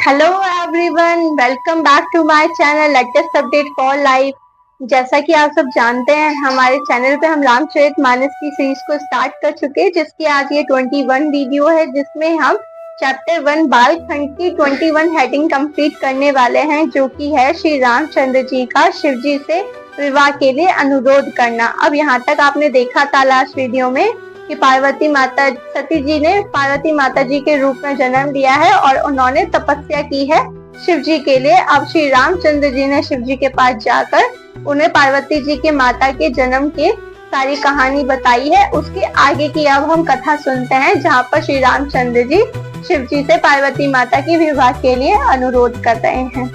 Hello everyone, welcome back to my channel latest update for life. जैसा कि आप सब जानते हैं, हमारे चैनल पे हम रामचरितमानस की सीरीज को स्टार्ट कर चुके हैं, जिसकी आज ये 21 वीडियो है, जिसमें हम चैप्टर 1 बाल खंड की 21 हेडिंग कंप्लीट करने वाले हैं, जो कि है श्री रामचंद्र जी का शिव जी से विवाह के लिए अनुरोध करना। अब यहाँ तक आपने देखा था लास्ट वीडियो में कि पार्वती माता सती जी ने पार्वती माता जी के रूप में जन्म लिया है और उन्होंने तपस्या की है शिव जी के लिए। अब श्री रामचंद्र जी ने शिव जी के पास जाकर उन्हें पार्वती जी के माता के जन्म की सारी कहानी बताई है। उसके आगे की अब हम कथा सुनते हैं, जहाँ पर श्री रामचंद्र जी शिव जी से पार्वती माता की विवाह के लिए अनुरोध कर रहे हैं।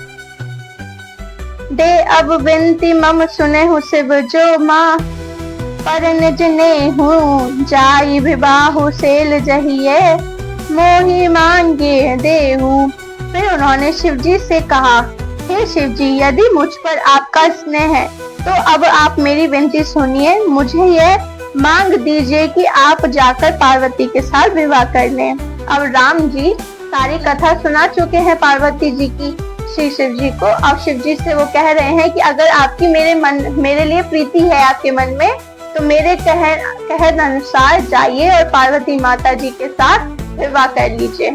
दे अब विनती मम सुने हूँ शिव जो माँ, पर निज ने हूँ जाई विवाह सेल जहिए, मोही मांगे देहू। फिर उन्होंने शिव जी से कहा, हे शिव जी, यदि मुझ पर आपका स्नेह है तो अब आप मेरी विनती सुनिए। मुझे यह मांग दीजिए कि आप जाकर पार्वती के साथ विवाह कर लें। अब राम जी सारी कथा सुना चुके हैं पार्वती जी की श्री शिव जी को। अब शिव जी से वो कह रहे हैं कि अगर आपकी मेरे लिए प्रीति है आपके मन में, तो मेरे कहन अनुसार जाइए और पार्वती माता जी के साथ विवाह कर लीजिए।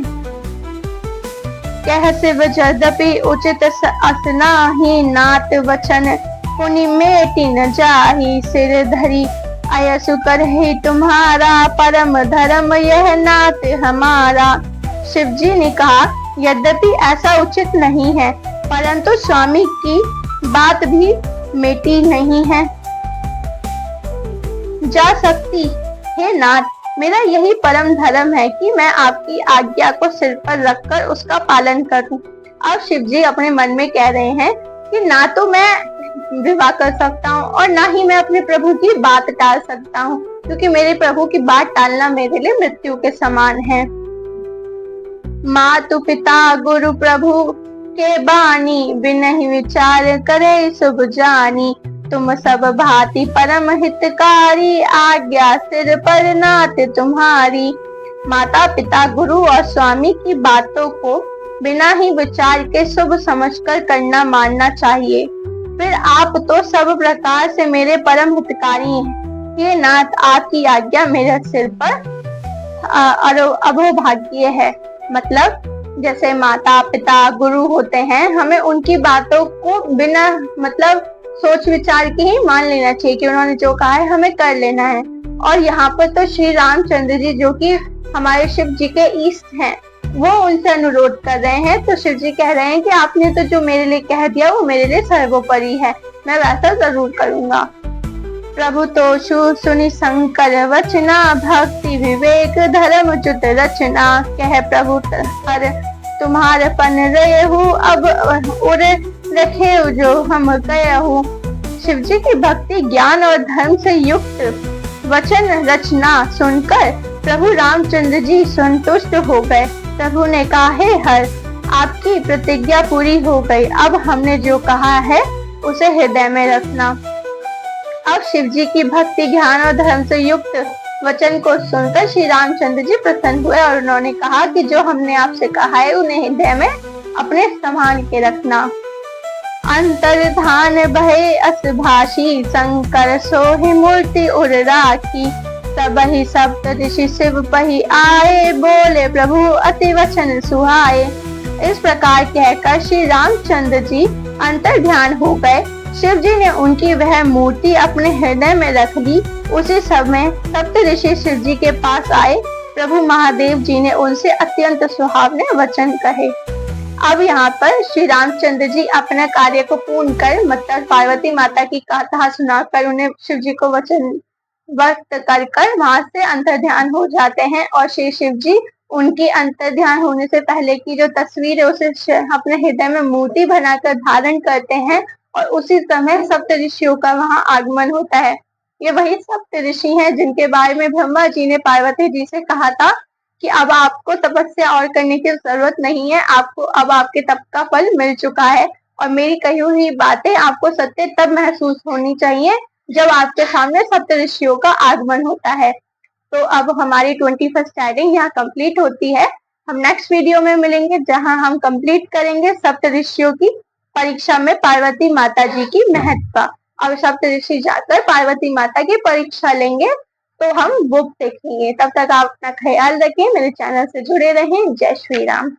कह शिव यद्यपि उचित असना ही नात वचन, पुनि मेटि न जाहि सिर धरी, अयसु करहि तुम्हारा परम धर्म यह नात हमारा। शिव जी ने कहा, यद्यपि ऐसा उचित नहीं है, परंतु स्वामी की बात भी मेटी नहीं है, जा सकती। हे नाथ, मेरा यही परम धर्म है कि मैं आपकी आज्ञा को सिर पर रखकर उसका पालन करूं। अब शिव जी अपने मन में कह रहे हैं कि ना तो मैं विवाह कर सकता हूँ और ना ही मैं अपने प्रभु की बात टाल सकता हूँ, क्योंकि मेरे प्रभु की बात टालना मेरे लिए मृत्यु के समान है। मातु पिता गुरु प्रभु के बानी, बिनहि विचार करे शुभ जानी, तुम सब भांति परम हितकारी, आज्ञा सिर पर नाथ तुम्हारी। माता पिता गुरु और स्वामी की बातों को बिना ही विचार के शुभ समझकर करना मानना चाहिए। फिर आप तो सब प्रकार से मेरे परम हितकारी हैं। ये नाथ, आपकी आज्ञा मेरे सिर पर अभोभाग्य है। मतलब जैसे माता पिता गुरु होते हैं, हमें उनकी बातों को बिना मतलब सोच विचार के ही मान लेना चाहिए कि उन्होंने जो कहा है हमें कर लेना है। और यहाँ पर तो श्री रामचंद्र जी, जो कि हमारे शिव जी के इष्ट हैं, वो उनसे अनुरोध कर रहे हैं। तो शिव जी कह रहे हैं कि आपने तो जो मेरे लिए कह दिया वो मेरे लिए सर्वोपरि है, मैं वैसा जरूर करूंगा। प्रभु तो सुनि शंकर वचना, भक्ति विवेक धर्म जुत रचना, कह प्रभु हर तुम्हारे पन रहू, अब उर रखे जो हम कहू। शिव जी की भक्ति ज्ञान और धर्म से युक्त वचन रचना सुनकर प्रभु रामचंद्र जी संतुष्ट हो गए। प्रभु ने कहा, हे हर, आपकी प्रतिज्ञा पूरी हो गई, अब हमने जो कहा है उसे हृदय में रखना। अब शिव जी की भक्ति ज्ञान और धर्म से युक्त वचन को सुनकर श्री रामचंद्र जी प्रसन्न हुए और उन्होंने कहा कि जो हमने आपसे कहा है उन्हें हृदय में अपने संभाल के रखना। अंतर्धान भय असभाषी, शंकर सोहि मूर्ति उर राखी, सबहि सप्त ऋषि शिव पहि आए, बोले प्रभु अति वचन सुहाए। इस प्रकार कहकर श्री रामचंद्र जी अंतर्ध्यान हो गए। शिव जी ने उनकी वह मूर्ति अपने हृदय में रख ली। उसी समय सप्त ऋषि शिव जी के पास आए। प्रभु महादेव जी ने उनसे अत्यंत सुहावने वचन कहे। अब यहाँ पर श्री रामचंद्र जी अपने कार्य को पूर्ण कर, मतलब पार्वती माता की कथा सुनाकर उन्हें शिव जी को वचन व्यक्त कर वहां से अंतर्ध्यान हो जाते हैं। और श्री शिव जी उनकी अंतर्ध्यान होने से पहले की जो तस्वीर है उसे अपने हृदय में मूर्ति बनाकर धारण करते हैं और उसी समय सप्त ऋषियों का वहां आगमन होता है। ये वही सप्त ऋषि हैं जिनके बारे में ब्रह्मा जी ने पार्वती जी से कहा था कि अब आपको तपस्या और करने की जरूरत नहीं है, आपको अब आपके तप का फल मिल चुका है और मेरी कही हुई बातें आपको सत्य तब महसूस होनी चाहिए जब आपके सामने सप्त ऋषियों का आगमन होता है। तो अब हमारी 21st हेडिंग यहाँ कंप्लीट होती है। हम नेक्स्ट वीडियो में मिलेंगे जहां हम कंप्लीट करेंगे सप्तऋषियों की परीक्षा में पार्वती माता जी की महत्ता। अब सप्तऋषि जाकर पार्वती माता की परीक्षा लेंगे तो हम बुक देखेंगे। तब तक आप अपना ख्याल रखें, मेरे चैनल से जुड़े रहें। जय श्री राम।